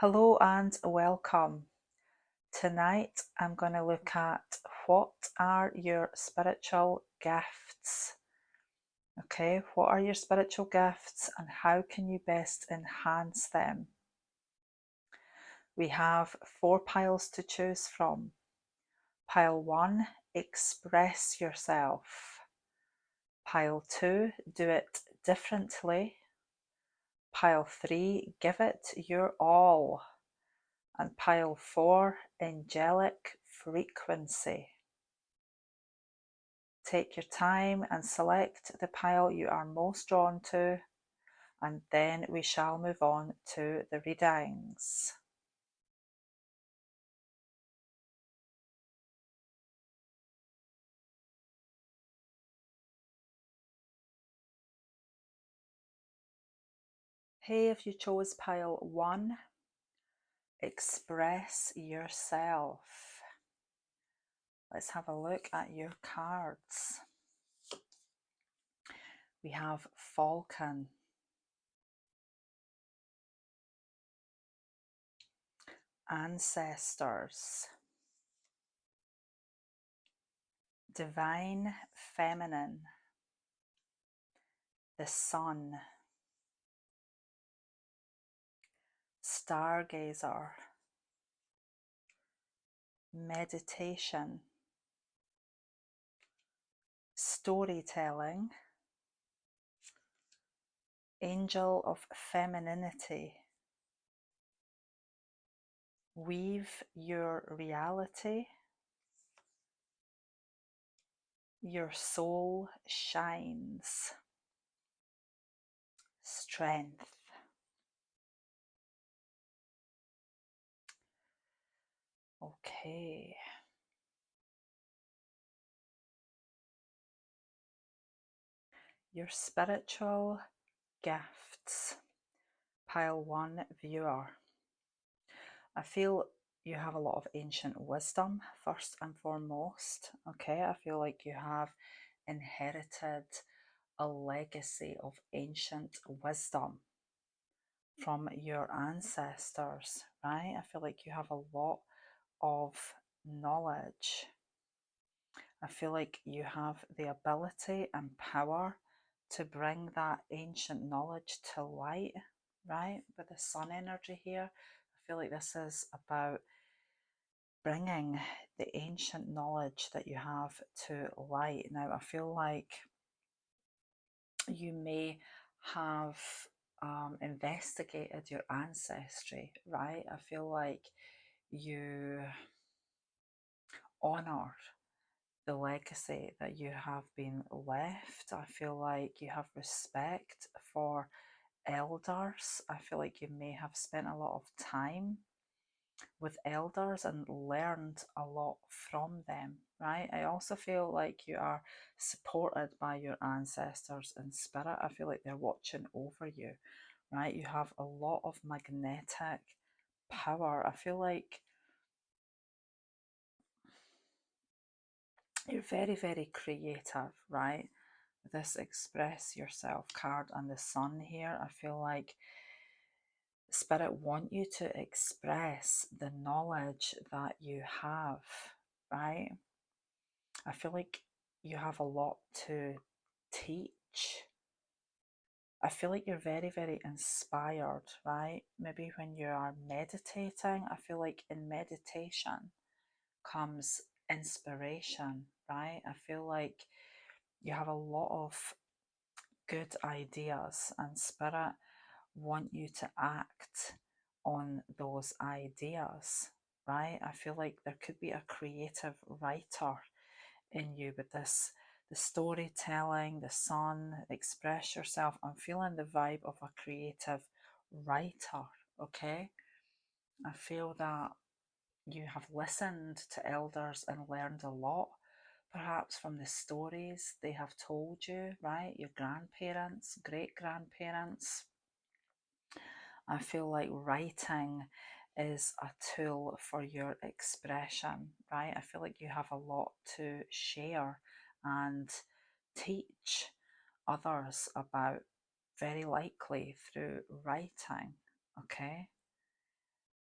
Hello and welcome. Tonight I'm going to look at what are your spiritual gifts. Okay, what are your spiritual gifts and how can you best enhance them? We have 4 piles to choose from. Pile 1, express yourself. Pile 2, do it differently. Pile 3, give it your all. And pile 4, angelic frequency. Take your time and select the pile you are most drawn to, and then we shall move on to the readings. Hey, if you chose pile 1, express yourself. Let's have a look at your cards. We have Falcon, Ancestors, Divine Feminine, the Sun, Stargazer, Meditation, Storytelling, Angel of Femininity, Weave Your Reality, Your Soul Shines, Strength. Okay. Your spiritual gifts. Pile 1, viewer. I feel you have a lot of ancient wisdom, first and foremost. Okay, I feel like you have inherited a legacy of ancient wisdom from your ancestors, right? I feel like you have a lot of knowledge. I feel like you have the ability and power to bring that ancient knowledge to light, right? With the sun energy here, I feel like this is about bringing the ancient knowledge that you have to light. Now, I feel like you may have investigated your ancestry, right? I feel like you honor the legacy that you have been left. I feel like you have respect for elders. I feel like you may have spent a lot of time with elders and learned a lot from them, right? I also feel like you are supported by your ancestors in spirit. I feel like they're watching over you, right? You have a lot of magnetic power. I feel like you're very, very creative, right? This express yourself card and the sun here, I feel like spirit want you to express the knowledge that you have, right? I feel like you have a lot to teach. I feel like you're very, very inspired, right? Maybe when you are meditating, I feel like in meditation comes inspiration, right? I feel like you have a lot of good ideas and spirit want you to act on those ideas, right? I feel like there could be a creative writer in you with this, the storytelling, the sun, express yourself. I'm feeling the vibe of a creative writer, okay? I feel that you have listened to elders and learned a lot, perhaps from the stories they have told you, right? Your grandparents, great grandparents. I feel like writing is a tool for your expression, right? I feel like you have a lot to share and teach others about, very likely through writing, okay?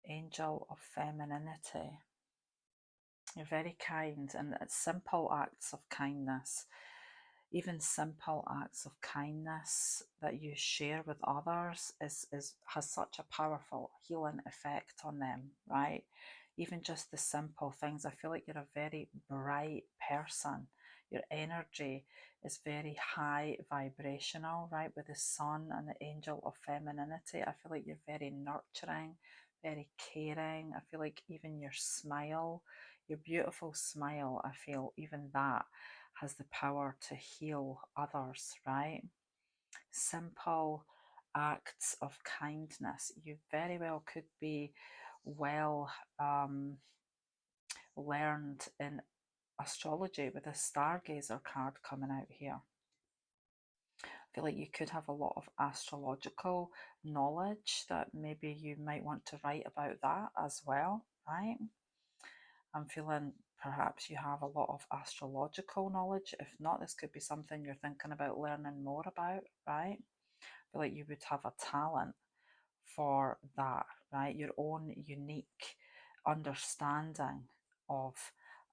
Angel of Femininity. You're very kind, and it's simple acts of kindness, even simple acts of kindness that you share with others has such a powerful healing effect on them, right? Even just the simple things. I feel like you're a very bright person. Your energy is very high vibrational, right? With the sun and the angel of femininity. I feel like you're very nurturing, very caring. I feel like even your beautiful smile, I feel even that has the power to heal others, right? Simple acts of kindness. You very well could be well learned in astrology with a stargazer card coming out here. I feel like you could have a lot of astrological knowledge that maybe you might want to write about that as well, right? I'm feeling perhaps you have a lot of astrological knowledge. If not, this could be something you're thinking about learning more about, right? I feel like you would have a talent for that, right? Your own unique understanding of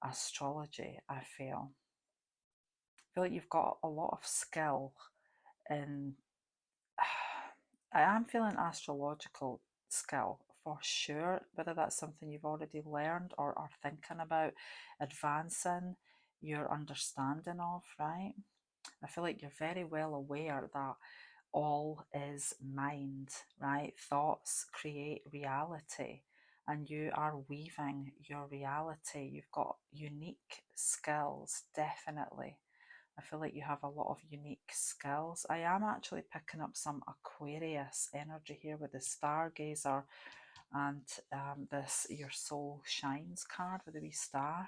astrology, I feel. I feel like you've got a lot of skill in I am feeling astrological skill for sure, whether that's something you've already learned or are thinking about advancing your understanding of, right? I feel like you're very well aware that all is mind, right? Thoughts create reality, and you are weaving your reality. You've got unique skills, definitely. I feel like you have a lot of unique skills. I am actually picking up some Aquarius energy here with the Stargazer and this Your Soul Shines card with a wee star.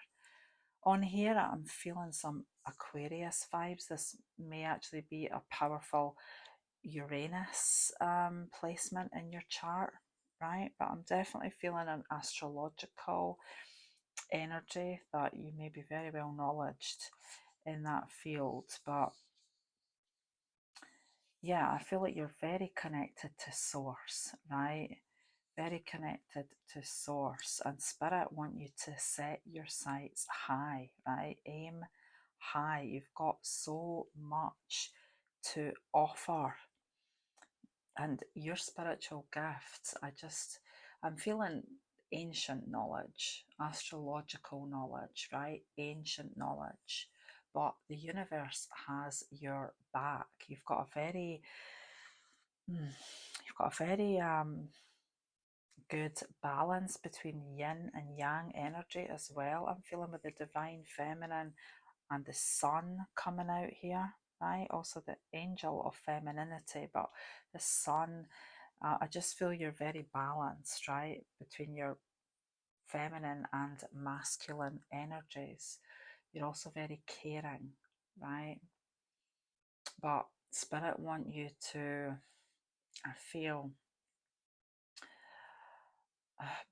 On here, I'm feeling some Aquarius vibes. This may actually be a powerful Uranus placement in your chart, right? But I'm definitely feeling an astrological energy that you may be very well knowledged in that field. But yeah, I feel like you're very connected to source, right? Very connected to source, and spirit want you to set your sights high, right? Aim high. You've got so much to offer, and your spiritual gifts. I'm feeling ancient knowledge, astrological knowledge, right? Ancient knowledge. But the universe has your back. You've got a very good balance between yin and yang energy as well. I'm feeling with the divine feminine and the sun coming out here, right? Also the angel of femininity, but the sun, I just feel you're very balanced, right? Between your feminine and masculine energies. You're also very caring, right? But spirit want you to, I feel,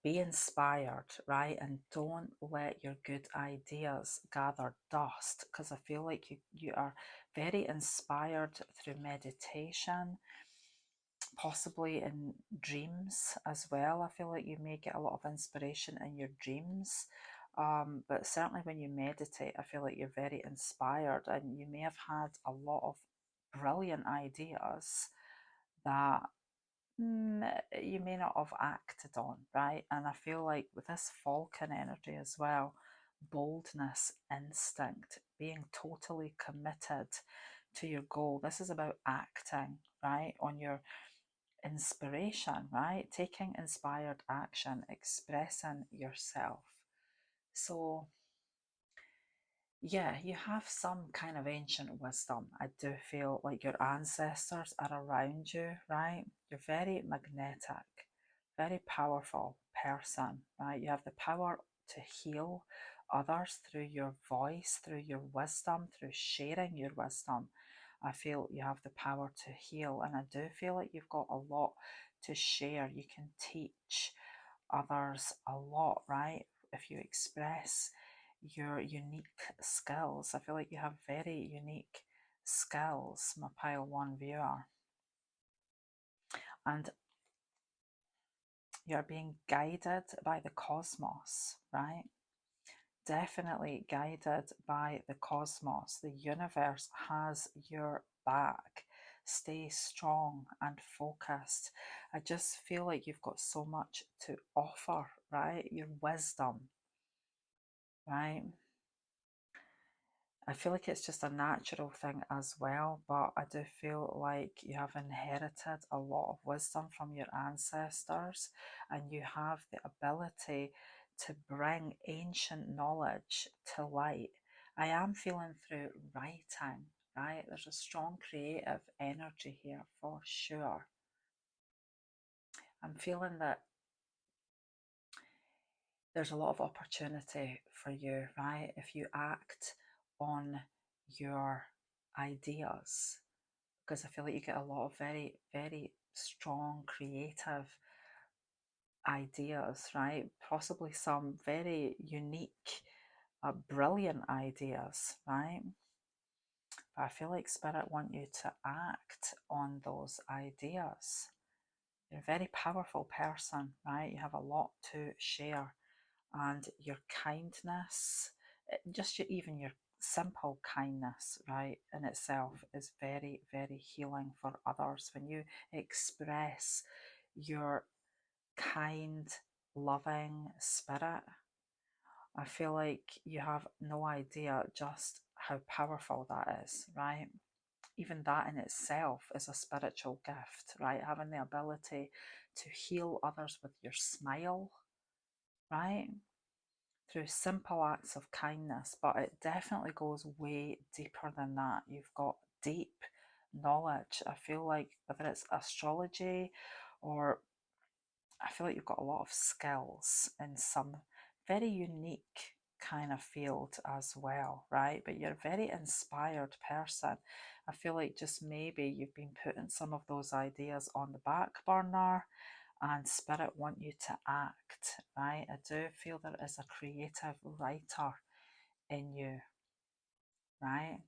be inspired, right? And don't let your good ideas gather dust, because I feel like you are very inspired through meditation, possibly in dreams as well. I feel like you may get a lot of inspiration in your dreams. But certainly when you meditate, I feel like you're very inspired, and you may have had a lot of brilliant ideas that you may not have acted on, right? And I feel like with this Falcon energy as well, boldness, instinct, being totally committed to your goal. This is about acting, right? On your inspiration, right? Taking inspired action, expressing yourself. So yeah, you have some kind of ancient wisdom. I do feel like your ancestors are around you, right? You're very magnetic, very powerful person, right? You have the power to heal others through your voice, through your wisdom, through sharing your wisdom. I feel you have the power to heal, and I do feel like you've got a lot to share. You can teach others a lot, right? If you express your unique skills. I feel like you have very unique skills, my pile one viewer. And You're being guided by the cosmos, right? Definitely guided by the cosmos. The universe has your back. Stay strong and focused. I just feel like you've got so much to offer, right? Your wisdom, right? I feel like it's just a natural thing as well, but I do feel like you have inherited a lot of wisdom from your ancestors and you have the ability to bring ancient knowledge to light. I am feeling through writing, right? There's a strong creative energy here for sure. I'm feeling that there's a lot of opportunity for you, right? If you act on your ideas, because I feel like you get a lot of very, very strong creative ideas, right? Possibly some very unique, brilliant ideas, right? But I feel like Spirit want you to act on those ideas. You're a very powerful person, right? You have a lot to share, and your kindness, just even your simple kindness, right, in itself is very, very healing for others. When you express your kind, loving spirit, I feel like you have no idea just how powerful that is, right? Even that in itself is a spiritual gift, right? Having the ability to heal others with your smile, right? Through simple acts of kindness, but it definitely goes way deeper than that. You've got deep knowledge. I feel like whether it's astrology or I feel like you've got a lot of skills in some very unique kind of field as well, right? But you're a very inspired person. I feel like just maybe you've been putting some of those ideas on the back burner and spirit want you to act, right? I do feel there is a creative writer in you, right?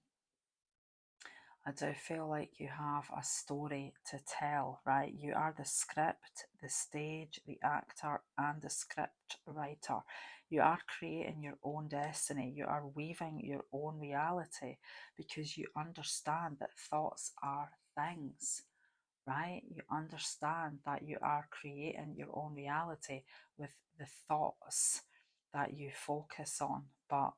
I do feel like you have a story to tell, right? You are the script, the stage, the actor, and the script writer. You are creating your own destiny. You are weaving your own reality because you understand that thoughts are things, right? You understand that you are creating your own reality with the thoughts that you focus on. But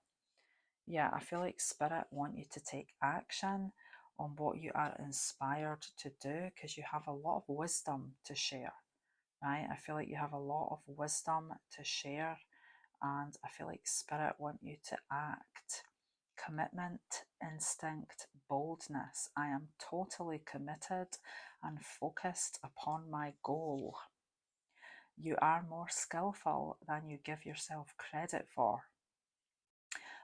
yeah, I feel like Spirit want you to take action on what you are inspired to do because you have a lot of wisdom to share, right? I feel like you have a lot of wisdom to share, and I feel like Spirit want you to act. Commitment, instinct, boldness. I am totally committed and focused upon my goal. You are more skillful than you give yourself credit for,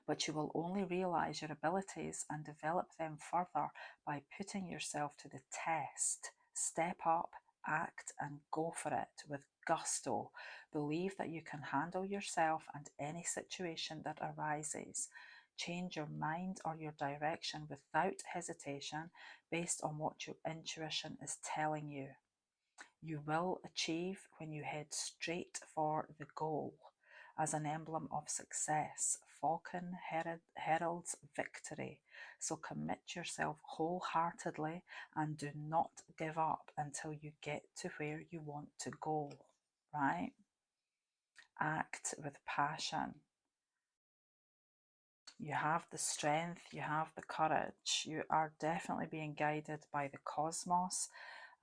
but you will only realize your abilities and develop them further by putting yourself to the test. Step up, act, and go for it with gusto. Believe that you can handle yourself and any situation that arises. Change your mind or your direction without hesitation based on what your intuition is telling you. You will achieve when you head straight for the goal. As an emblem of success, Falcon heralds victory. So commit yourself wholeheartedly and do not give up until you get to where you want to go, right? Act with passion. You have the strength, you have the courage. You are definitely being guided by the cosmos.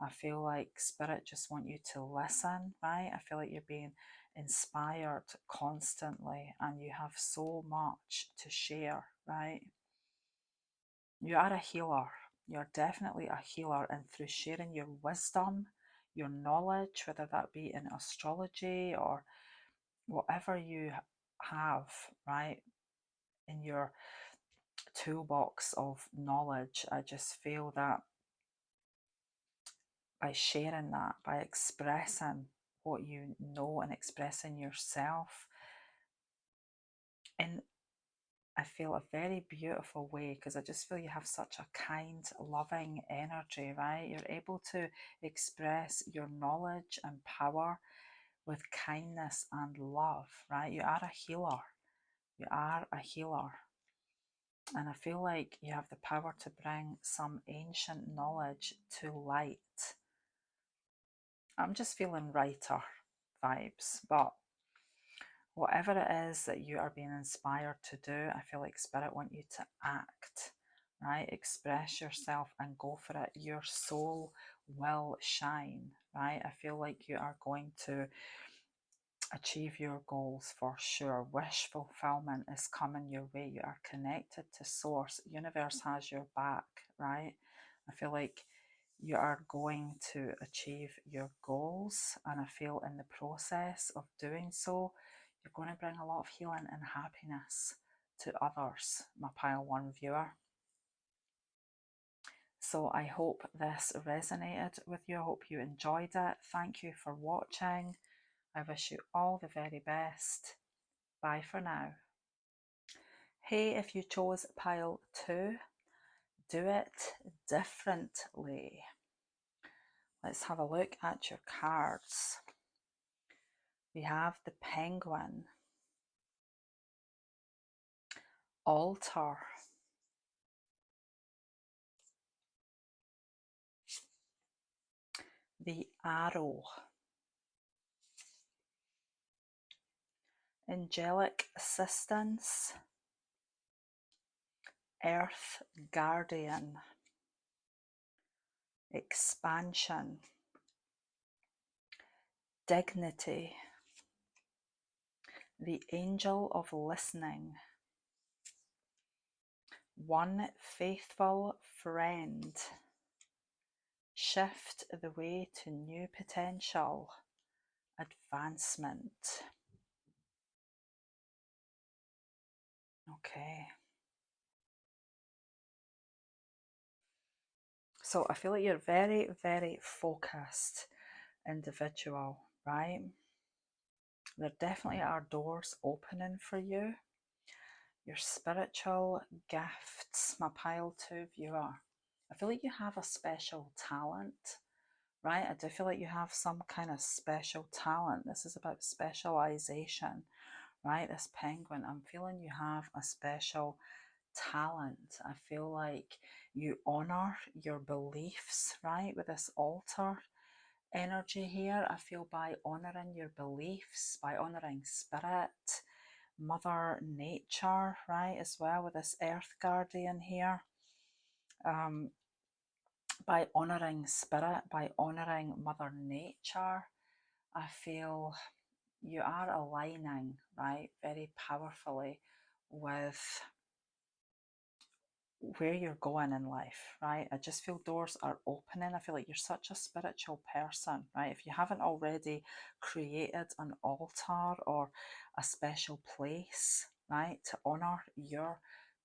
I feel like spirit just want you to listen, right? I feel like you're being inspired constantly and you have so much to share, right? You are a healer. You're definitely a healer, and through sharing your wisdom, your knowledge, whether that be in astrology or whatever you have, right, in your toolbox of knowledge, I just feel that by sharing that, by expressing what you know and expressing yourself in, I feel, a very beautiful way, because I just feel you have such a kind, loving energy, right? You're able to express your knowledge and power with kindness and love, right? You are a healer. You are a healer. And I feel like you have the power to bring some ancient knowledge to light. I'm just feeling writer vibes, but whatever it is that you are being inspired to do, I feel like Spirit want you to act, right? Express yourself and go for it. Your soul will shine, right? I feel like you are going to achieve your goals for sure. Wish fulfillment is coming your way. You are connected to source. Universe has your back, right? I feel like you are going to achieve your goals, and I feel in the process of doing so, you're going to bring a lot of healing and happiness to others, my pile one viewer. So I hope this resonated with you. I hope you enjoyed it. Thank you for watching. I wish you all the very best. Bye for now. Hey, if you chose pile 2, do it differently. Let's have a look at your cards. We have the Penguin, Altar, the Arrow, Angelic Assistance, Earth Guardian, Expansion, Dignity, the Angel of Listening, One Faithful Friend, Shift the Way to New Potential, Advancement. Okay. So I feel like you're very, very focused individual, right? There definitely are doors opening for you. Your spiritual gifts, my pile 2 viewer. I feel like you have a special talent, right? I do feel like you have some kind of special talent. This is about specialization, right? This penguin, I'm feeling you have a special talent. I feel like you honor your beliefs, right? With this altar energy here, I feel by honoring your beliefs, by honoring spirit, Mother Nature, right, as well with this Earth Guardian here, by honoring spirit, by honoring Mother Nature, I feel you are aligning, right, very powerfully with where you're going in life, right? I just feel doors are opening. I feel like you're such a spiritual person, right? If you haven't already created an altar or a special place, right, to honor your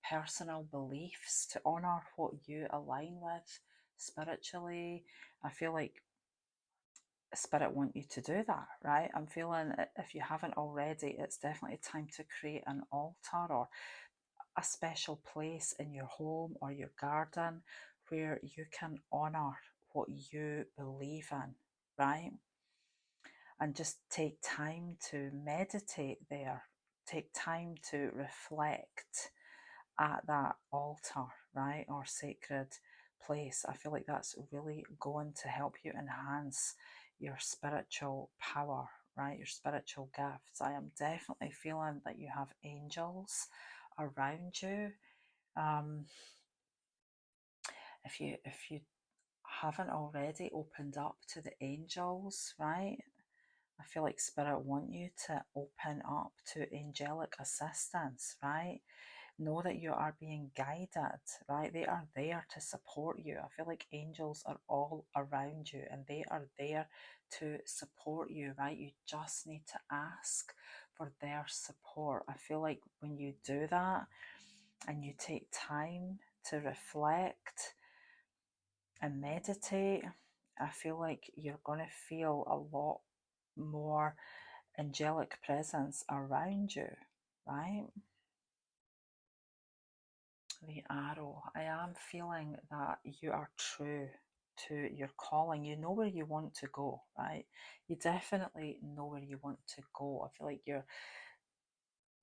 personal beliefs, to honor what you align with spiritually, I feel like Spirit want you to do that, right? I'm feeling if you haven't already, it's definitely time to create an altar or a special place in your home or your garden where you can honor what you believe in, right? And just take time to meditate there, take time to reflect at that altar, right? Or sacred place. I feel like that's really going to help you enhance your spiritual power, right? Your spiritual gifts. I am definitely feeling that you have angels around you. Um, if you haven't already opened up to the angels, right? I feel like Spirit want you to open up to angelic assistance, right? Know that you are being guided, right? They are there to support you. I feel like angels are all around you and they are there to support you, right? You just need to ask for their support. I feel like when you do that and you take time to reflect and meditate, I feel like you're going to feel a lot more angelic presence around you, right? The Arrow. I am feeling that you are true to your calling. You know where you want to go, right? You definitely know where you want to go. I feel like you're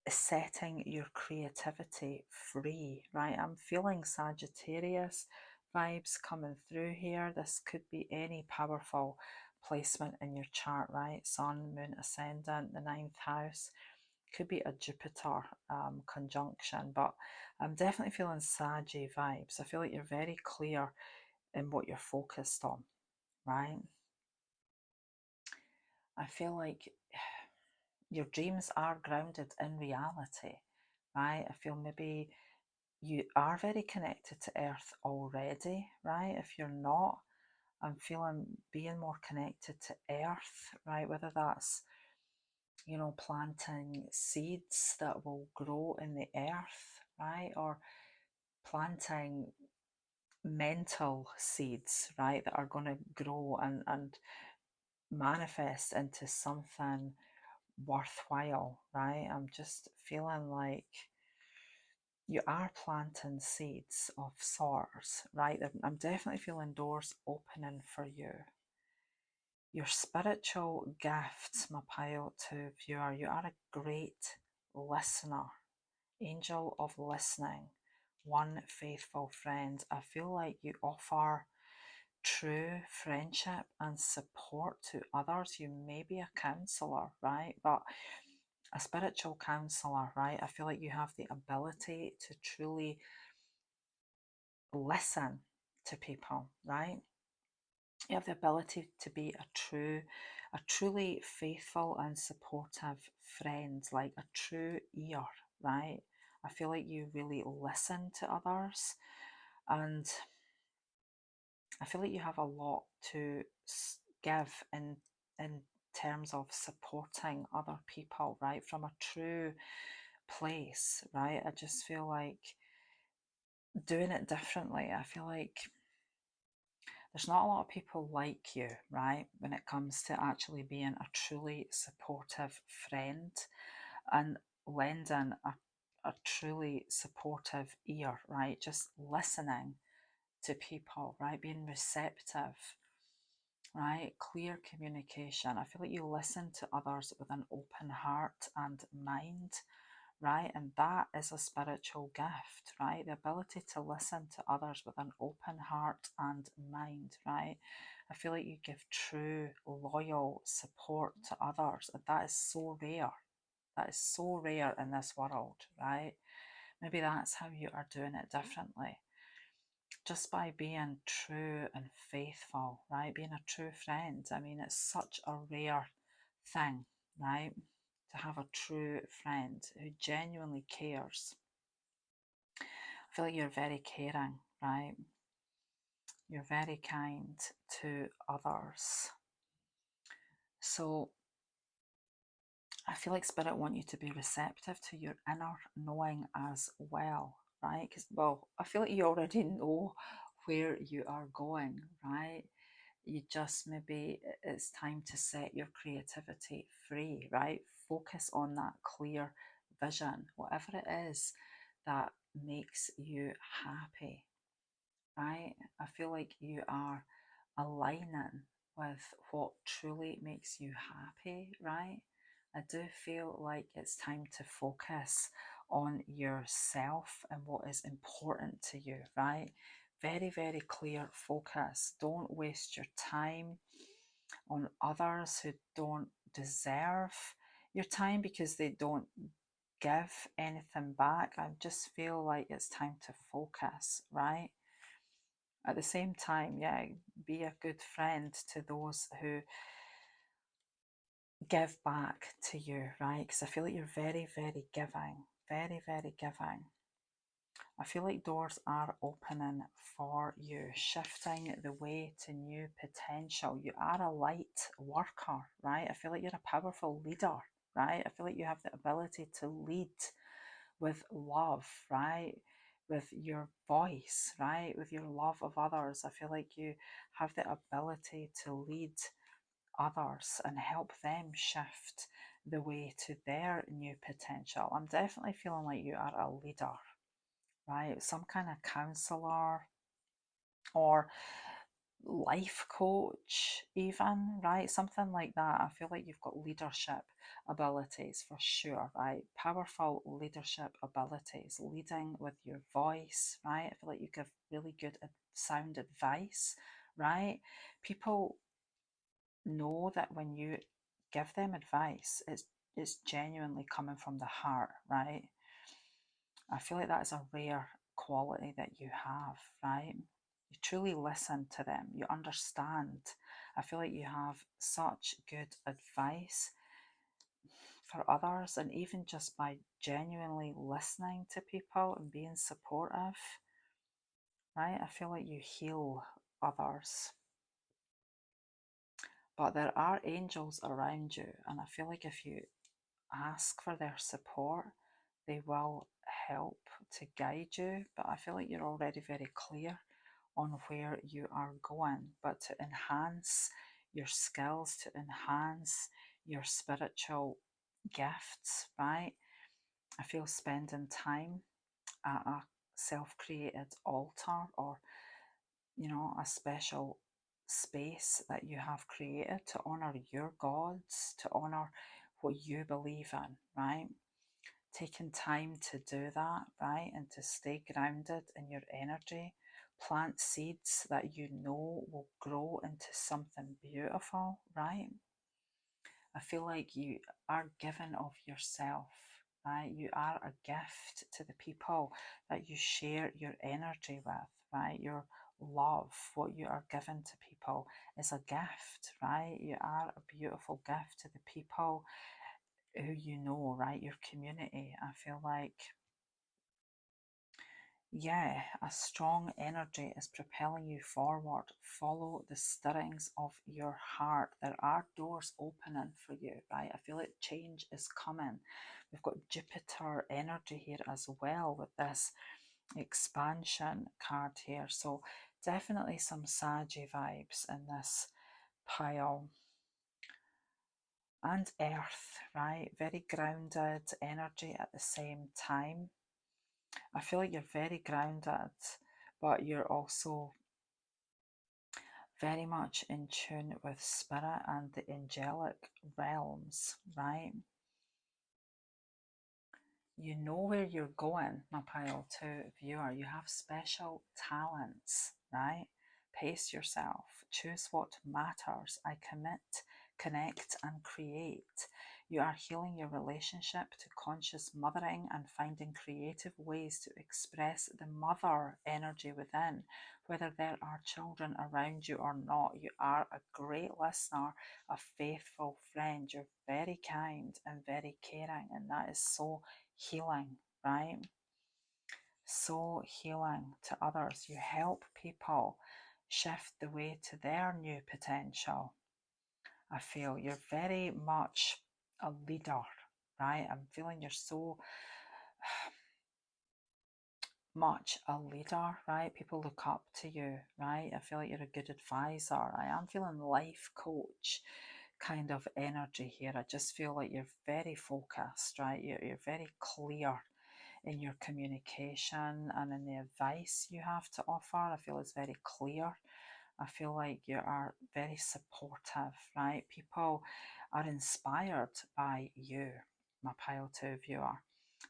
setting your creativity free, right? I'm feeling Sagittarius vibes coming through here. This could be any powerful placement in your chart, right? Sun, moon, ascendant, the ninth house. Could be a Jupiter conjunction, but I'm definitely feeling Saggy vibes. I feel like you're very clear in what you're focused on, right? I feel like your dreams are grounded in reality, right? I feel maybe you are very connected to Earth already, right? If you're not, I'm feeling being more connected to Earth, right? Whether that's, you know, planting seeds that will grow in the earth, right? Or planting mental seeds, right? That are going to grow and manifest into something worthwhile, right? I'm just feeling like you are planting seeds of sorts, right? I'm definitely feeling doors opening for you. Your spiritual gifts, my pile to viewer, you are a great listener, angel of listening, one faithful friend. I feel like you offer true friendship and support to others. You may be a counselor, right? But a spiritual counselor, right? I feel like you have the ability to truly listen to people, right? You have the ability to be a truly faithful and supportive friend, like a true ear, right? I feel like you really listen to others, and I feel like you have a lot to give in terms of supporting other people, right? From a true place, right? I just feel like doing it differently. I feel like there's not a lot of people like you, right, when it comes to actually being a truly supportive friend and lending a truly supportive ear, right? Just listening to people, right? Being receptive, right? Clear communication. I feel like you listen to others with an open heart and mind, right? And that is a spiritual gift, right? The ability to listen to others with an open heart and mind, right? I feel like you give true, loyal support to others, and that is so rare. That is so rare in this world, right? Maybe that's how you are doing it differently. Just by being true and faithful, right? Being a true friend. I mean, it's such a rare thing, right? To have a true friend who genuinely cares. I feel like you're very caring, right? You're very kind to others. So I feel like Spirit want you to be receptive to your inner knowing as well, right? Because, well, I feel like you already know where you are going, right? You just maybe it's time to set your creativity free, right? Focus on that clear vision, whatever it is that makes you happy, right? I feel like you are aligning with what truly makes you happy, right? I do feel like it's time to focus on yourself and what is important to you, right? Very, very clear focus. Don't waste your time on others who don't deserve your time because they don't give anything back. I just feel like it's time to focus, right? At the same time, yeah, be a good friend to those who give back to you, right? Because I feel like you're very, very giving, very, very giving. I feel like doors are opening for you, shifting the way to new potential. You are a light worker, right? I feel like you're a powerful leader, right? I feel like you have the ability to lead with love, right? With your voice, right? With your love of others. I feel like you have the ability to lead others and help them shift the way to their new potential. I'm definitely feeling like you are a leader, right? Some kind of counselor, or life coach, even, right? Something like that. I feel like you've got leadership abilities for sure, right? Powerful leadership abilities, leading with your voice, right? I feel like you give really good sound advice, right? People know that when you give them advice, it's genuinely coming from the heart, right? I feel like that is a rare quality that you have, right? You truly listen to them, you understand. I feel like you have such good advice for others, and even just by genuinely listening to people and being supportive, right? I feel like you heal others. But there are angels around you, and I feel like if you ask for their support, they will help to guide you. But I feel like you're already very clear on where you are going. But to enhance your skills, to enhance your spiritual gifts, right? I feel spending time at a self created altar, or a special space that you have created to honor your gods, to honor what you believe in, right? Taking time to do that, right? And to stay grounded in your energy, plant seeds that you know will grow into something beautiful, right? I feel like you are given of yourself, right? You are a gift to the people that you share your energy with, right? Your love, what you are given to people is a gift, right? You are a beautiful gift to the people who you know, right? Your community. I feel like, yeah, a strong energy is propelling you forward. Follow the stirrings of your heart. There are doors opening for you, right? I feel like change is coming. We've got Jupiter energy here as well with this expansion card here. So definitely some Saggy vibes in this pile. And Earth, right? Very grounded energy at the same time. I feel like you're very grounded, but you're also very much in tune with spirit and the angelic realms, right? You know where you're going, my pile 2 viewer. You have special talents, right? Pace yourself. Choose what matters. I commit, connect, and create. You are healing your relationship to conscious mothering and finding creative ways to express the mother energy within. Whether there are children around you or not, you are a great listener, a faithful friend. You're very kind and very caring, and that is so healing, right? So healing to others. You help people shift the way to their new potential. I feel you're very much a leader, right? I'm feeling you're so much a leader, right? People look up to you, right? I feel like you're a good advisor. I am feeling life coach kind of energy here. I just feel like you're very focused, right? You're very clear in your communication and in the advice you have to offer. I feel it's very clear. I feel like you are very supportive, right? People are inspired by you, my pile 2 viewer.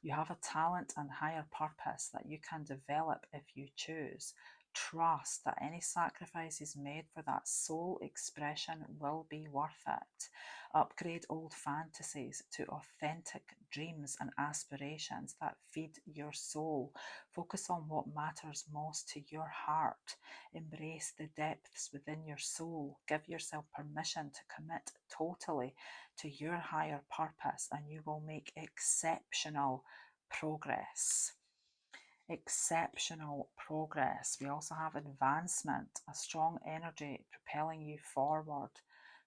You have a talent and higher purpose that you can develop if you choose. Trust that any sacrifices made for that soul expression will be worth it. Upgrade old fantasies to authentic dreams and aspirations that feed your soul. Focus on what matters most to your heart. Embrace the depths within your soul. Give yourself permission to commit totally to your higher purpose, and you will make exceptional progress. Exceptional progress. We also have advancement, a strong energy propelling you forward.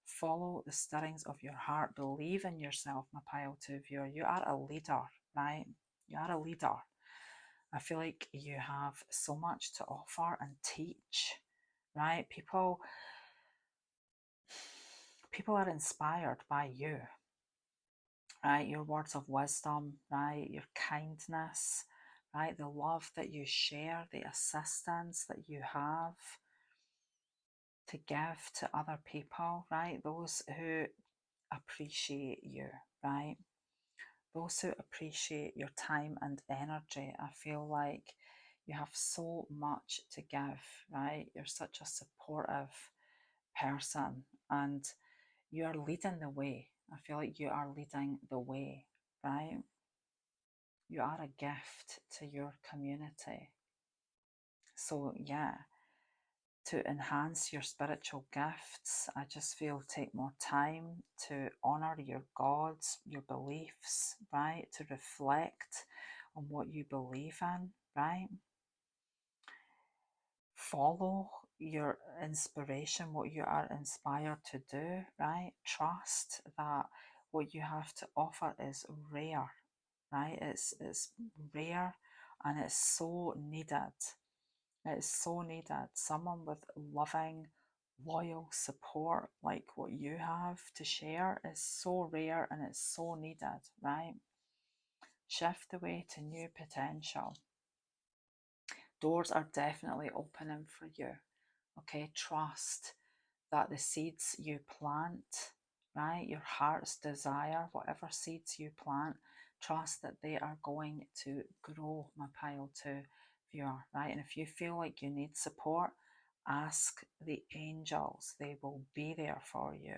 Follow the stirrings of your heart. Believe in yourself, my pile 2 viewer. You are a leader, right? You are a leader. I feel like you have so much to offer and teach, right? People are inspired by you, right? Your words of wisdom, right? Your kindness, right? The love that you share, the assistance that you have. to give to other people, right? Those who appreciate you, right? Those who appreciate your time and energy. I feel like you have so much to give, right? You're such a supportive person and you are leading the way. I feel like you are leading the way, right? You are a gift to your community. So, yeah, to enhance your spiritual gifts, I just feel take more time to honor your gods, your beliefs, right? To reflect on what you believe in, right? Follow your inspiration, what you are inspired to do, right? Trust that what you have to offer is rare, right? It's rare and it's so needed. It's so needed. Someone with loving, loyal support like what you have to share is so rare and it's so needed, right? Shift the way to new potential. Doors are definitely opening for you. Okay, trust that the seeds you plant, right, your heart's desire, whatever seeds you plant, trust that they are going to grow, my pile 2 viewer, right? And if you feel like you need support, ask the angels. They will be there for you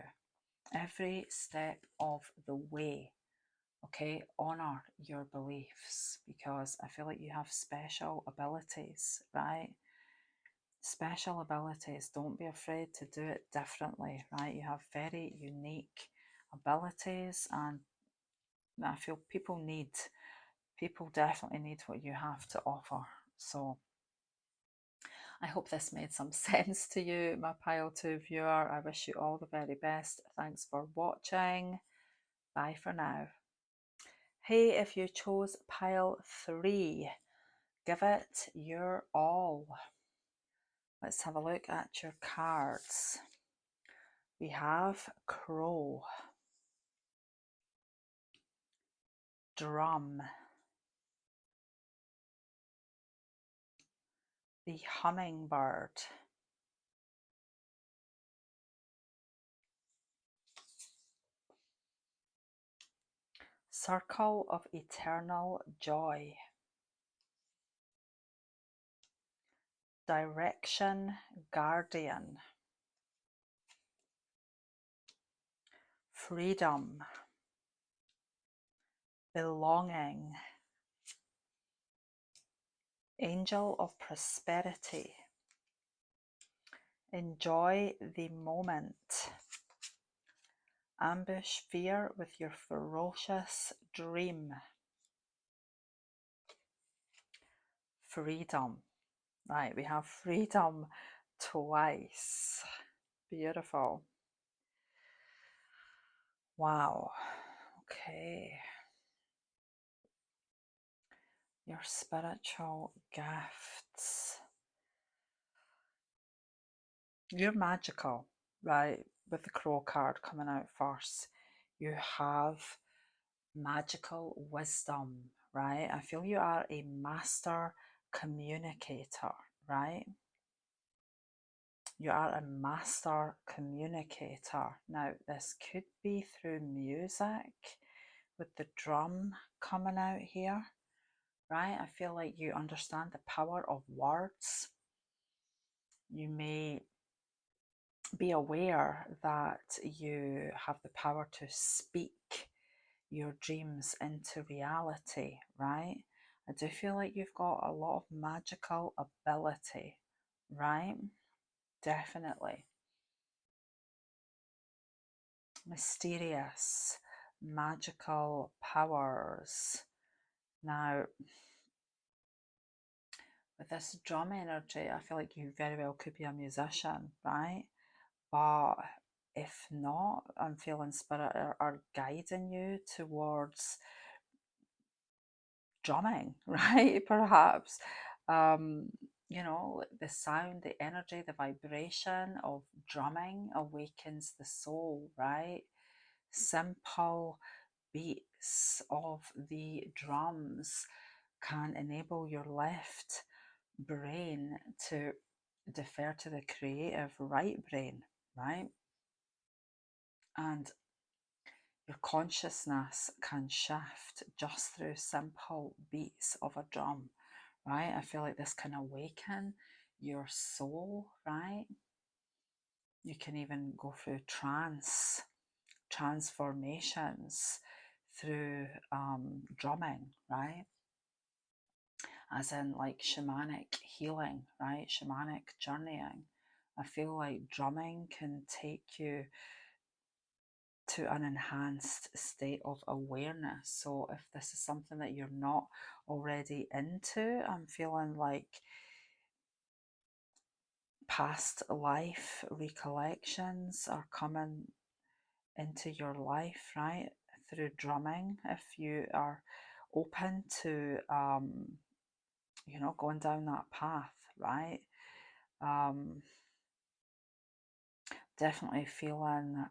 every step of the way. Okay, honor your beliefs because I feel like you have special abilities, right? Special abilities, don't be afraid to do it differently, right? You have very unique abilities, and I feel people definitely need what you have to offer. So I hope this made some sense to you, my pile 2 viewer. I wish you all the very best. Thanks for watching. Bye for now. Hey, if you chose pile 3, give it your all. Let's have a look at your cards. We have Crow, Drum, the Hummingbird, Circle of Eternal Joy, Direction Guardian, Freedom, Belonging, Angel of Prosperity, Enjoy the Moment, Ambush Fear with your ferocious dream, Freedom. Right, we have freedom twice. Beautiful. Wow. Okay. Your spiritual gifts. You're magical, right? With the Crow card coming out first. You have magical wisdom, right? I feel you are a master communicator, right? You are a master communicator. Now, this could be through music with the drum coming out here, right? I feel like you understand the power of words. You may be aware that you have the power to speak your dreams into reality, right? I do feel like you've got a lot of magical ability, right? Definitely. Mysterious, magical powers. Now, with this drum energy, I feel like you very well could be a musician, right? But if not, I'm feeling spirit are guiding you towards drumming, right? Perhaps. You know, the sound, the energy, the vibration of drumming awakens the soul, right? Simple beats of the drums can enable your left brain to defer to the creative right brain, right? And your consciousness can shift just through simple beats of a drum, right? I feel like this can awaken your soul, right? You can even go through transformations through drumming, right? As in like shamanic healing, right? Shamanic journeying. I feel like drumming can take you to an enhanced state of awareness. So if this is something that you're not already into, I'm feeling like past life recollections are coming into your life, right? Through drumming. If you are open to, going down that path, right? Um, Definitely feeling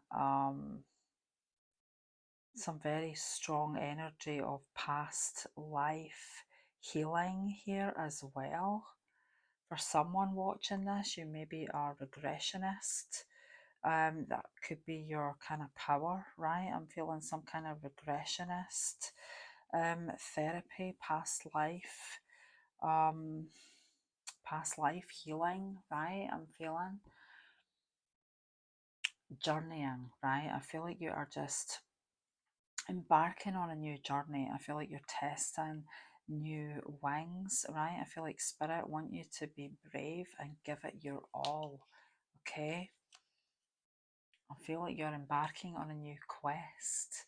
some very strong energy of past life healing here as well. For someone watching this, you maybe are a regressionist. That could be your kind of power, right? I'm feeling some kind of regressionist therapy, um, past life healing, right? I'm feeling journeying, right? I feel like you are just embarking on a new journey. I feel like you're testing new wings, right? I feel like spirit want you to be brave and give it your all, okay? I feel like you're embarking on a new quest,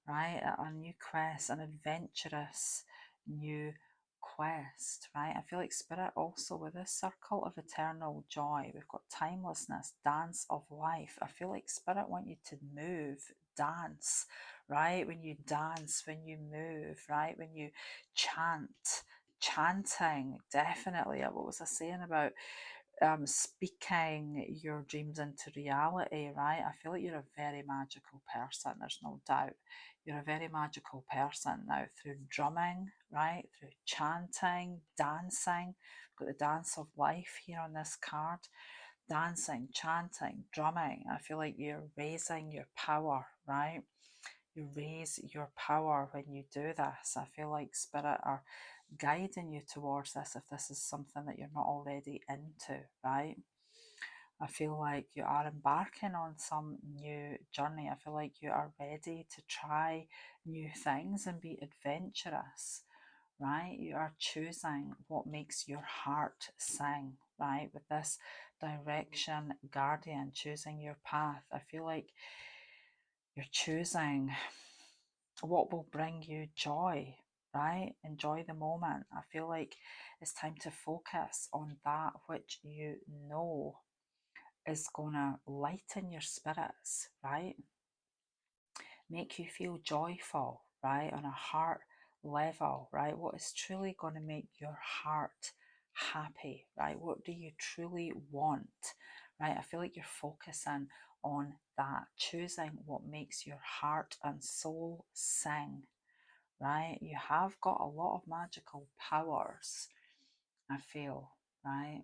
right? A new quest, an adventurous new quest, right? I feel like spirit also with this circle of eternal joy, we've got timelessness, dance of life. I feel like spirit want you to move, dance, right? When you dance, when you move, right? When you chanting, definitely. What was I saying about speaking your dreams into reality, right? I feel like you're a very magical person, there's no doubt. You're a very magical person now through drumming, right? Through chanting, dancing. We've got the dance of life here on this card. Dancing, chanting, drumming. I feel like you're raising your power, right? You raise your power when you do this. I feel like spirit are guiding you towards this if this is something that you're not already into, right? I feel like you are embarking on some new journey. I feel like you are ready to try new things and be adventurous, right? You are choosing what makes your heart sing, right? With this direction guardian, choosing your path. I feel like you're choosing what will bring you joy, right? Enjoy the moment. I feel like it's time to focus on that which you know is going to lighten your spirits, right? Make you feel joyful, right? On a heart level, right? What is truly going to make your heart happy, right? What do you truly want, right? I feel like you're focusing on that, choosing what makes your heart and soul sing, right? You have got a lot of magical powers, I feel, right?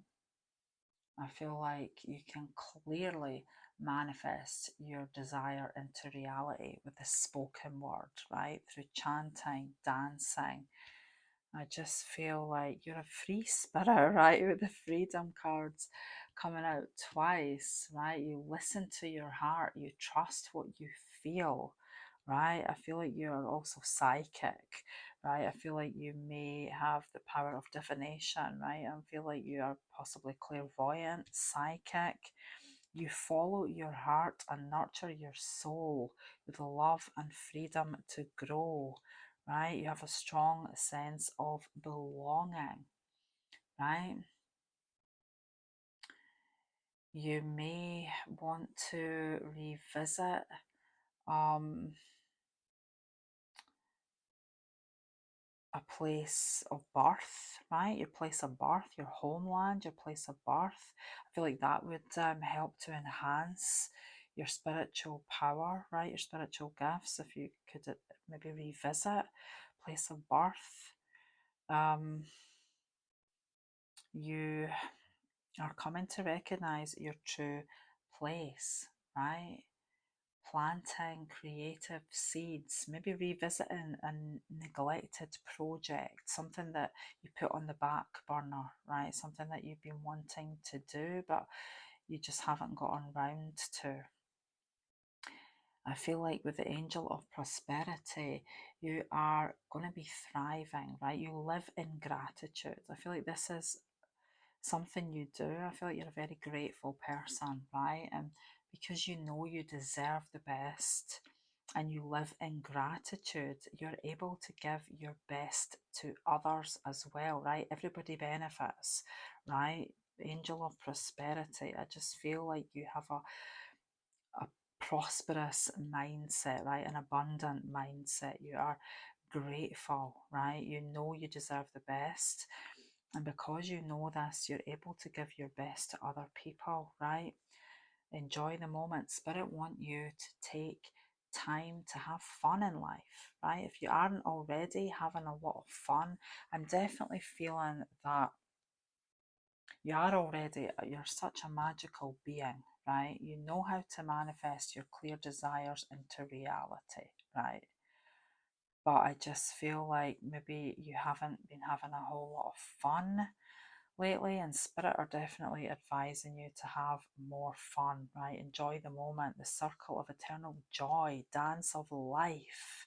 I feel like you can clearly manifest your desire into reality with the spoken word, right? Through chanting, dancing. I just feel like you're a free spirit, right? With the freedom cards coming out twice, right? You listen to your heart, you trust what you feel, right? I feel like you're also psychic, right? I feel like you may have the power of divination, right? I feel like you are possibly clairvoyant, psychic. You follow your heart and nurture your soul with love and freedom to grow, right? You have a strong sense of belonging, right? You may want to revisit um, a place of birth, right? Your place of birth, your homeland, your place of birth. I feel like that would help to enhance your spiritual power, right? Your spiritual gifts. If you could maybe revisit place of birth. You are coming to recognize your true place, right? Planting creative seeds, maybe revisiting a neglected project, something that you put on the back burner, right? Something that you've been wanting to do, but you just haven't gotten round to. I feel like with the angel of prosperity, you are going to be thriving, right? You live in gratitude. I feel like this is something you do. I feel like you're a very grateful person, right? And because you know you deserve the best and you live in gratitude, you're able to give your best to others as well, right? Everybody benefits, right? Angel of prosperity. I just feel like you have a prosperous mindset, right? An abundant mindset. You are grateful, right? You know you deserve the best. And because you know this, you're able to give your best to other people, right? Enjoy the moment. Spirit want you to take time to have fun in life, right? If you aren't already having a lot of fun, I'm definitely feeling that you are already, you're such a magical being, right? You know how to manifest your clear desires into reality, right? But I just feel like maybe you haven't been having a whole lot of fun lately, and Spirit are definitely advising you to have more fun, right? Enjoy the moment, the circle of eternal joy, dance of life,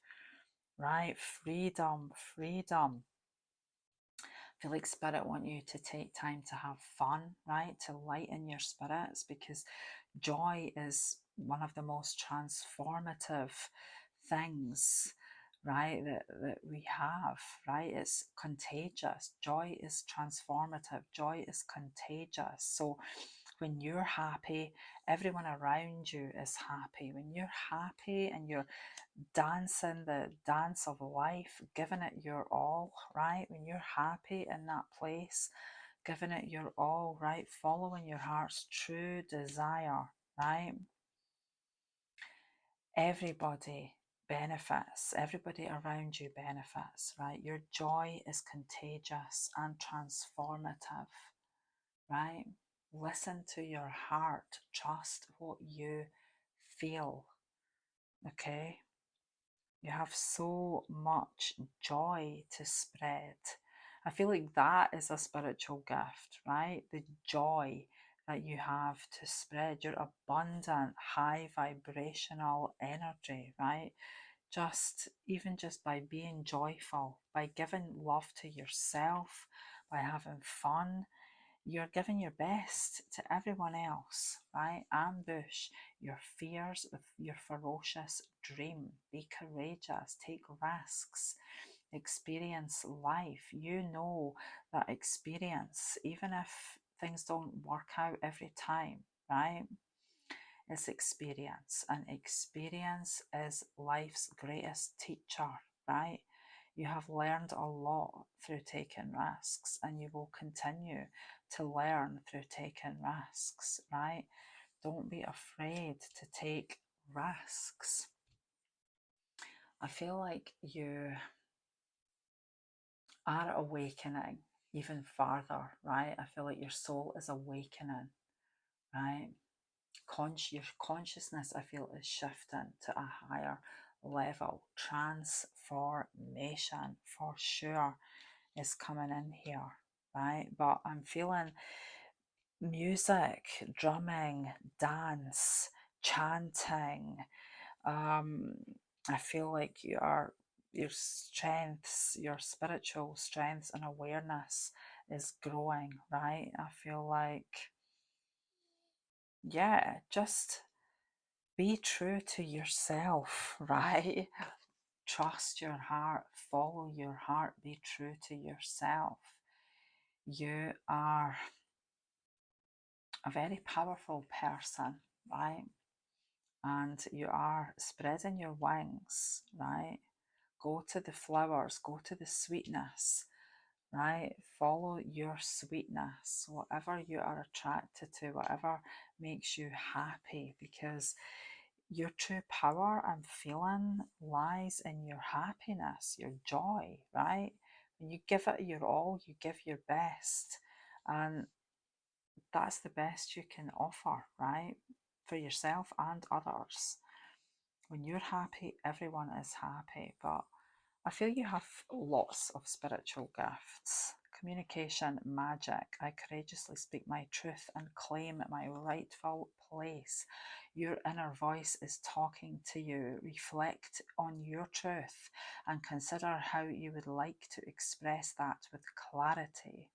right? Freedom, freedom. I feel like Spirit want you to take time to have fun, right? To lighten your spirits, because joy is one of the most transformative things, right, that we have, right? It's contagious. Joy is transformative. Joy is contagious. So when you're happy, everyone around you is happy. When you're happy and you're dancing the dance of life, giving it your all, right? When you're happy in that place, giving it your all, right? Following your heart's true desire, right? Everybody benefits, everybody around you benefits, right? Your joy is contagious and transformative, right? Listen to your heart, trust what you feel, okay? You have so much joy to spread. I feel like that is a spiritual gift, right? The joy that you have to spread, your abundant, high vibrational energy, right? Even just by being joyful, by giving love to yourself, by having fun, you're giving your best to everyone else, right? Ambush your fears with your ferocious dream. Be courageous, take risks, experience life. You know that experience, even if things don't work out every time, right? It's experience, and experience is life's greatest teacher, right? You have learned a lot through taking risks, and you will continue to learn through taking risks, right? Don't be afraid to take risks. I feel like you are awakening even farther, right? I feel like your soul is awakening, right? Your consciousness, I feel, is shifting to a higher level. Transformation for sure is coming in here, right? But I'm feeling music, drumming, dance, chanting. um I feel like your strengths, your spiritual strengths and awareness is growing, right? I feel like, yeah, just be true to yourself, right? Trust your heart, follow your heart, be true to yourself. You are a very powerful person, right? And you are spreading your wings, right? Go to the flowers, go to the sweetness, right? Follow your sweetness, whatever you are attracted to, whatever makes you happy, because your true power, I'm feeling, lies in your happiness, your joy, right? When you give it your all, you give your best. And that's the best you can offer, right? For yourself and others. When you're happy, everyone is happy. But I feel you have lots of spiritual gifts. Communication, magic. I courageously speak my truth and claim my rightful place. Your inner voice is talking to you. Reflect on your truth and consider how you would like to express that with clarity.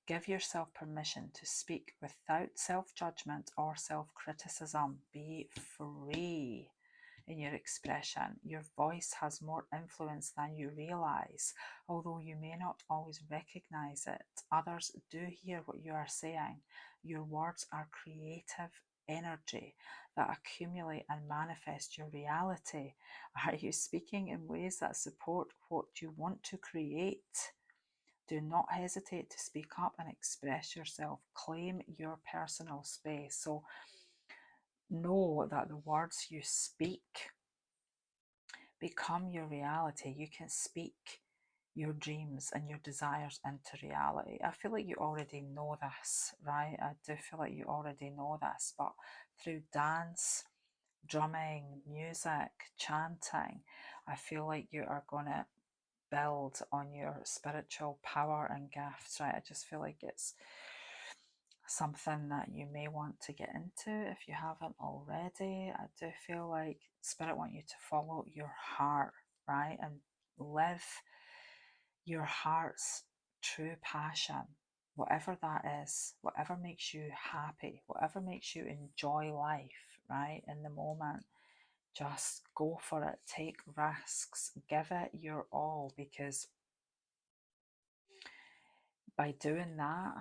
Give yourself permission to speak without self-judgment or self-criticism. Be free in your expression. Your voice has more influence than you realize. Although you may not always recognize it, others do hear what you are saying. Your words are creative energy that accumulate and manifest your reality. Are you speaking in ways that support what you want to create? Do not hesitate to speak up and express yourself. Claim your personal space. So know that the words you speak become your reality. You can speak your dreams and your desires into reality. I feel like you already know this, right? I do feel like you already know this, but through dance, drumming, music, chanting, I feel like you are going to build on your spiritual power and gifts, right? I just feel like it's something that you may want to get into if you haven't already. I do feel like Spirit want you to follow your heart, right? And live your heart's true passion, whatever that is, whatever makes you happy, whatever makes you enjoy life, right? In the moment, just go for it, take risks, give it your all, because by doing that,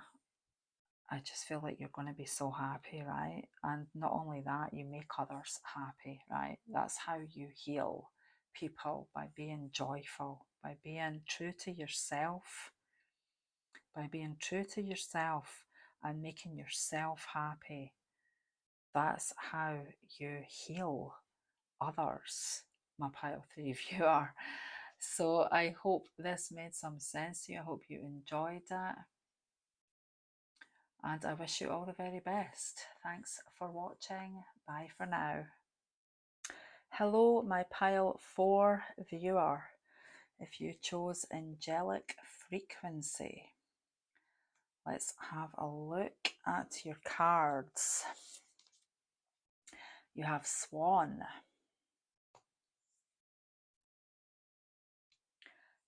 I just feel like you're going to be so happy, right? And not only that, you make others happy, right? That's how you heal people, by being joyful, by being true to yourself, by being true to yourself and making yourself happy. That's how you heal others, my pile 3 viewer. So I hope this made some sense to you. I hope you enjoyed it. And I wish you all the very best. Thanks for watching. Bye for now. Hello, my pile 4 viewer. If you chose angelic frequency, let's have a look at your cards. You have Swan,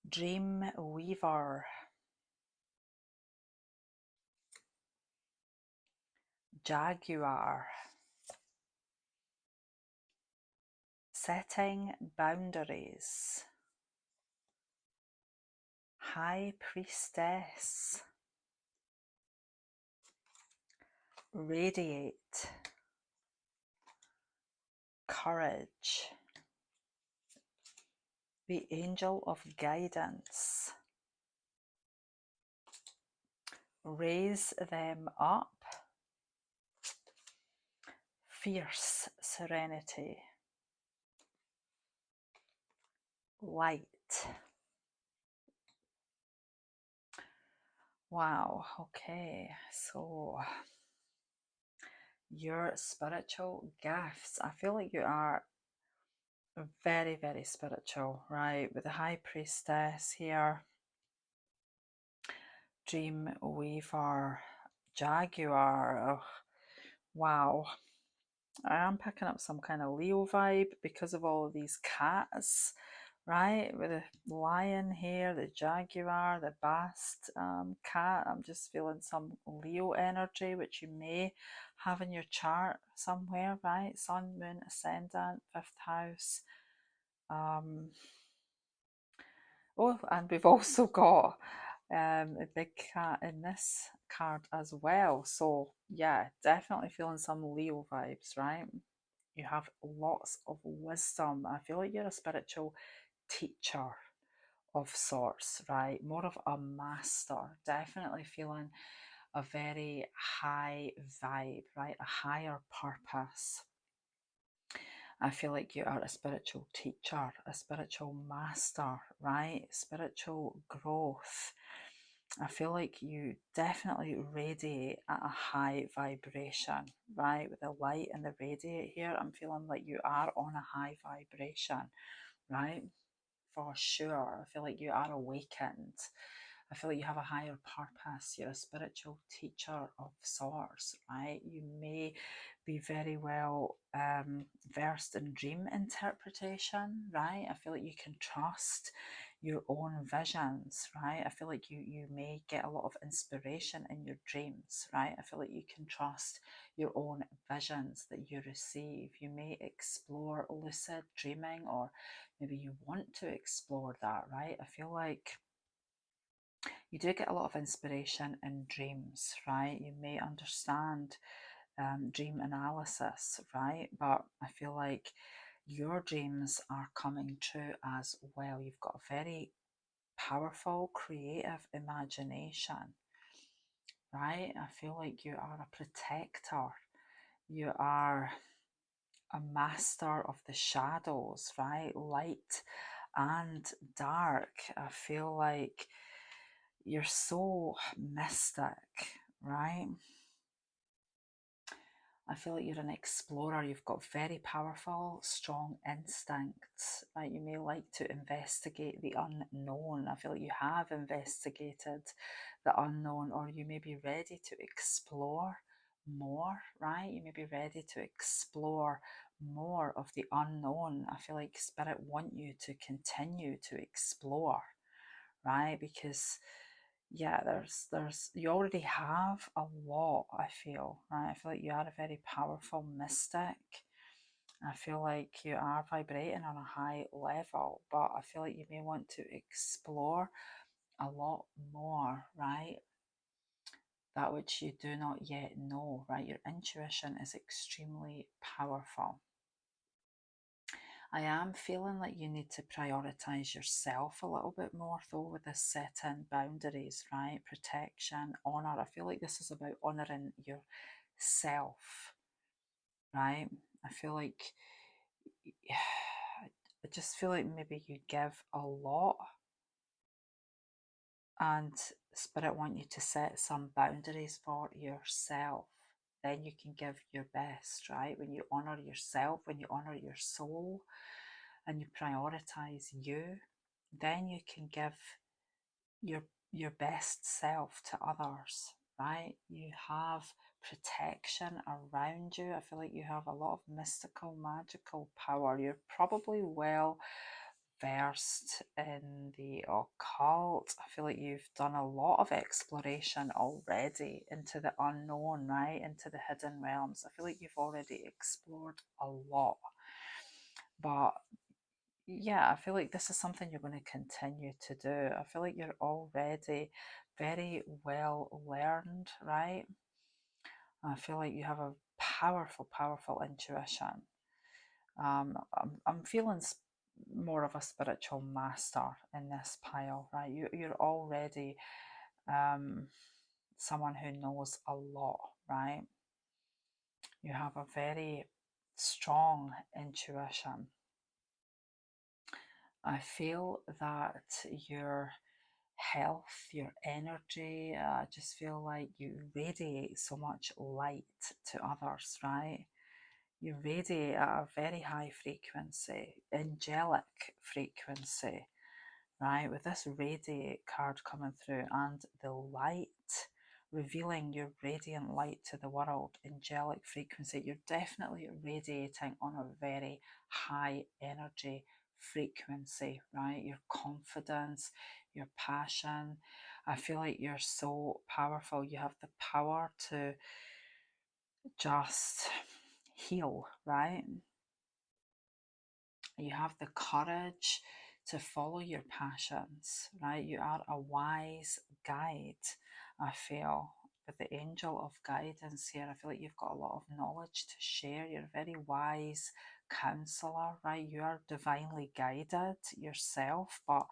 Dream Weaver, Jaguar, Setting Boundaries, High Priestess, Radiate, Courage, the Angel of Guidance, Raise Them Up, Fierce Serenity, Light. Wow, okay, so your spiritual gifts. I feel like you are very, very spiritual, right? With the High Priestess here, Dream Weaver, Jaguar. Oh, wow. I am picking up some kind of Leo vibe because of all of these cats, right? With the lion here, the jaguar, the bast cat. I'm just feeling some Leo energy, which you may have in your chart somewhere, right? Sun, moon, ascendant, 5th house. Oh, and we've also got a big cat in this card as well. So yeah, definitely feeling some Leo vibes, right? You have lots of wisdom. I feel like you're a spiritual teacher of sorts, right? More of a master. Definitely feeling a very high vibe, right? A higher purpose. I feel like you are a spiritual teacher, a spiritual master, right? Spiritual growth. I feel like you definitely radiate at a high vibration, right? With the light and the radiate here, I'm feeling like you are on a high vibration, right? For sure. I feel like you are awakened. I feel like you have a higher purpose. You're a spiritual teacher of sorts, right? You may be very well versed in dream interpretation, right? I feel like you can trust your own visions, right? I feel like you may get a lot of inspiration in your dreams, right? I feel like you can trust your own visions that you receive. You may explore lucid dreaming, or maybe you want to explore that, right? I feel like you do get a lot of inspiration in dreams, right? You may understand dream analysis, right? But I feel like your dreams are coming true as well. You've got a very powerful, creative imagination, right? I feel like you are a protector. You are a master of the shadows, right? Light and dark. I feel like you're so mystic, right? I feel like you're an explorer. You've got very powerful, strong instincts, right? You may like to investigate the unknown. I feel like you have investigated the unknown, or you may be ready to explore more, right? You may be ready to explore more of the unknown. I feel like Spirit want you to continue to explore, right? Because yeah, there's you already have a lot, I feel, right? I feel like you are a very powerful mystic. I feel like you are vibrating on a high level, but I feel like you may want to explore a lot more, right? That which you do not yet know, right? Your intuition is extremely powerful. I am feeling like you need to prioritize yourself a little bit more, though, with this setting boundaries, right? Protection, honor. I feel like this is about honoring yourself, right? I feel like I just feel like maybe you give a lot, and Spirit want you to set some boundaries for yourself. Then you can give your best, right? When you honor yourself, when you honor your soul, and you prioritize you, then you can give your your best self to others, right? You have protection around you. I feel like you have a lot of mystical, magical power. You're probably well versed in the occult. I feel like you've done a lot of exploration already into the unknown, right? Into the hidden realms. I feel like you've already explored a lot. But yeah, I feel like this is something you're going to continue to do. I feel like you're already very well learned, right? I feel like you have a powerful, powerful intuition. I'm feeling more of a spiritual master in this pile, right? You're already um, someone who knows a lot, right? You have a very strong intuition. I feel that your health, your energy, I just feel like you radiate so much light to others, right? You radiate at a very high frequency, angelic frequency, right? With this radiate card coming through and the light, revealing your radiant light to the world, angelic frequency, you're definitely radiating on a very high energy frequency, right? Your confidence, your passion. I feel like you're so powerful. You have the power to just heal, right? You have the courage to follow your passions, right? You are a wise guide, I feel. With the angel of guidance here, I feel like you've got a lot of knowledge to share. You're a very wise counselor, right? You are divinely guided yourself, but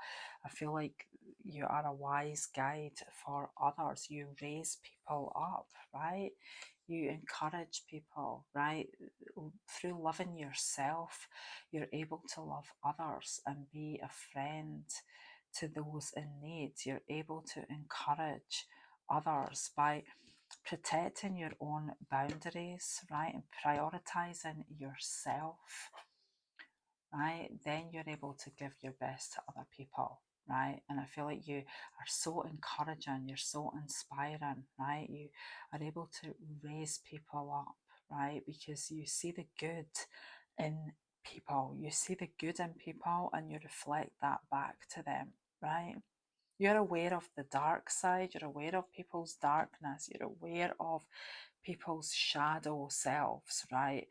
I feel like you are a wise guide for others. You raise people up, right? You encourage people, right? Through loving yourself, you're able to love others and be a friend to those in need. You're able to encourage others by protecting your own boundaries, right, and prioritizing yourself, right? Then you're able to give your best to other people, right? And I feel like you are so encouraging, you're so inspiring, right? You are able to raise people up, right? Because you see the good in people, you see the good in people, and you reflect that back to them, right? You're aware of the dark side, you're aware of people's darkness, you're aware of people's shadow selves, right?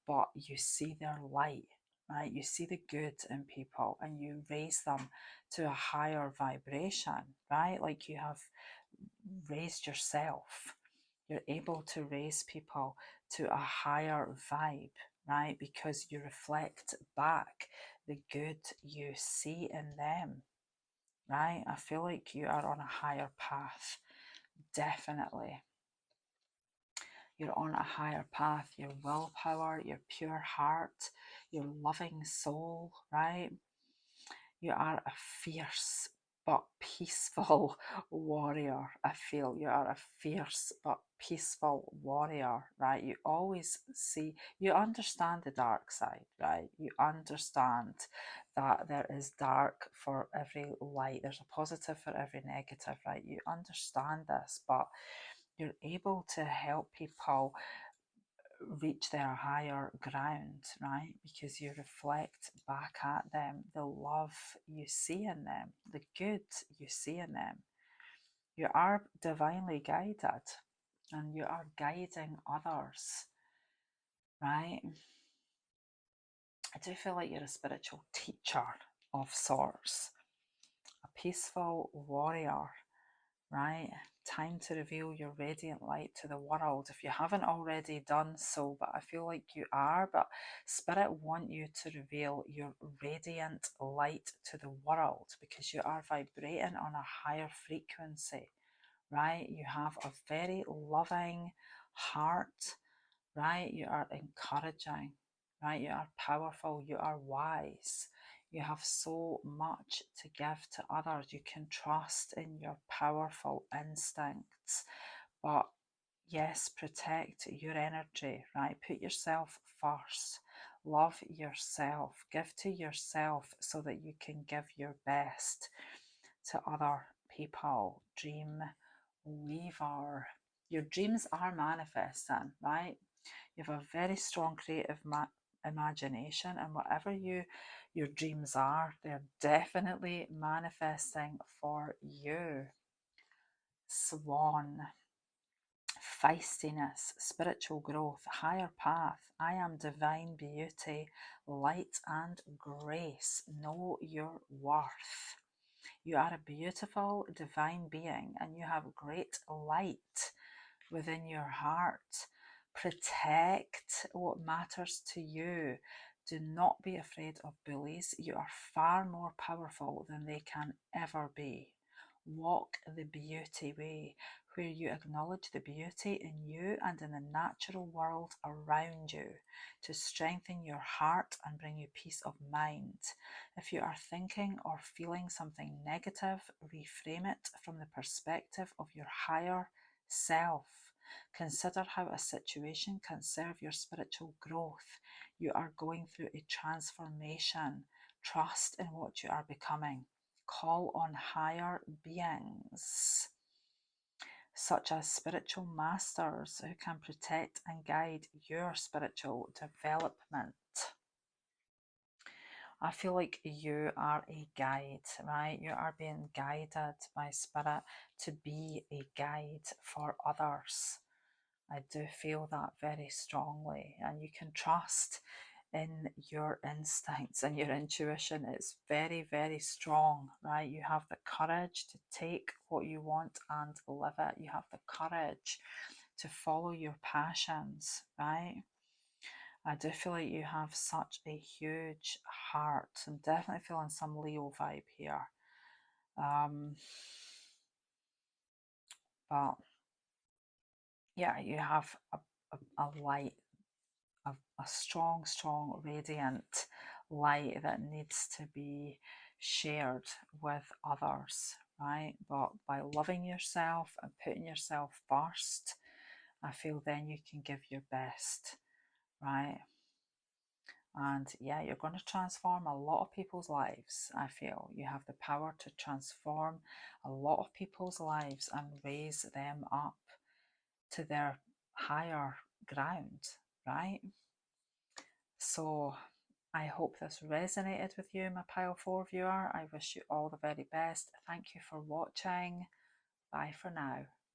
But you see their light, right? You see the good in people and you raise them to a higher vibration, right? Like you have raised yourself. You're able to raise people to a higher vibe, right? Because you reflect back the good you see in them, right? I feel like you are on a higher path, definitely. You're on a higher path, your willpower, your pure heart, your loving soul, right? You are a fierce but peaceful warrior. I feel you are a fierce but peaceful warrior, right? You always see, you understand the dark side, right? You understand that there is dark for every light, there's a positive for every negative, right? You understand this, but you're able to help people reach their higher ground, right? Because you reflect back at them the love you see in them, the good you see in them. You are divinely guided and you are guiding others, right? I do feel like you're a spiritual teacher of sorts, a peaceful warrior, right? Time to reveal your radiant light to the world. If you haven't already done so, but I feel like you are, but Spirit want you to reveal your radiant light to the world because you are vibrating on a higher frequency, right? You have a very loving heart, right? You are encouraging, right? You are powerful, you are wise. You have so much to give to others. You can trust in your powerful instincts. But yes, protect your energy, right? Put yourself first. Love yourself. Give to yourself so that you can give your best to other people. Dream weaver. Your dreams are manifesting, right? You have a very strong creative imagination, and whatever your dreams are, they're definitely manifesting for you. Swan, feistiness, spiritual growth, higher path. I am divine beauty, light and grace. Know your worth. You are a beautiful divine being and you have great light within your heart. Protect what matters to you. Do not be afraid of bullies. You are far more powerful than they can ever be. Walk the beauty way, where you acknowledge the beauty in you and in the natural world around you to strengthen your heart and bring you peace of mind. If you are thinking or feeling something negative, reframe it from the perspective of your higher self. Consider how a situation can serve your spiritual growth. You are going through a transformation. Trust in what you are becoming. Call on higher beings, such as spiritual masters who can protect and guide your spiritual development. I feel like you are a guide, right? You are being guided by Spirit to be a guide for others. I do feel that very strongly, and you can trust in your instincts and your intuition. It's very, very strong, right? You have the courage to take what you want and live it. You have the courage to follow your passions, right? I do feel like you have such a huge heart. I'm definitely feeling some Leo vibe here. But yeah, you have a light, a strong, strong, radiant light that needs to be shared with others, right? But by loving yourself and putting yourself first, I feel then you can give your best, right? And yeah, you're going to transform a lot of people's lives. I feel you have the power to transform a lot of people's lives and raise them up to their higher ground, right? So I hope this resonated with you, my Pile 4 viewer. I wish you all the very best. Thank you for watching. Bye for now.